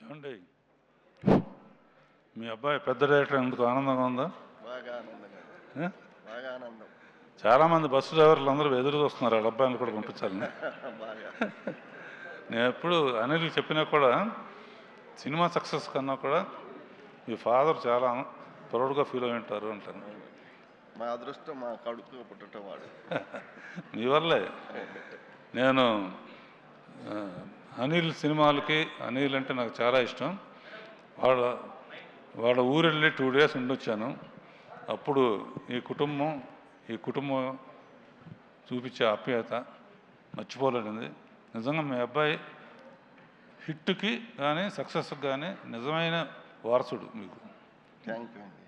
ఏమండి మీ అబ్బాయి పెద్ద డైరెక్టర్ ఎందుకు ఆనందంగా ఉందా? బాగా ఆనందంగా బాగా ఆనందం. చాలామంది బస్సు డ్రైవర్లు అందరూ ఎదురు చూస్తున్నారు వాళ్ళ అబ్బాయిని కూడా పంపించాలని. బాగా నేను ఎప్పుడు అనిల్ చెప్పినా కూడా సినిమా సక్సెస్ కన్నా కూడా మీ ఫాదర్ చాలా ప్రౌడ్గా ఫీల్ అయి ఉంటారు అంటాను. మా అదృష్టం మా కడుపు పుట్టడం వాడు. మీ వల్లే నేను అనిల్ సినిమాలకి అనిల్ అంటే నాకు చాలా ఇష్టం. వాళ్ళ ఊరు వెళ్ళి 2 days ఉండొచ్చాను. అప్పుడు ఈ కుటుంబం చూపించే ఆప్యాయత మర్చిపోలేనిది. నిజంగా మీ అబ్బాయి హిట్కి కానీ సక్సెస్కి కానీ నిజమైన వారసుడు మీకు. థ్యాంక్ యూ అండి.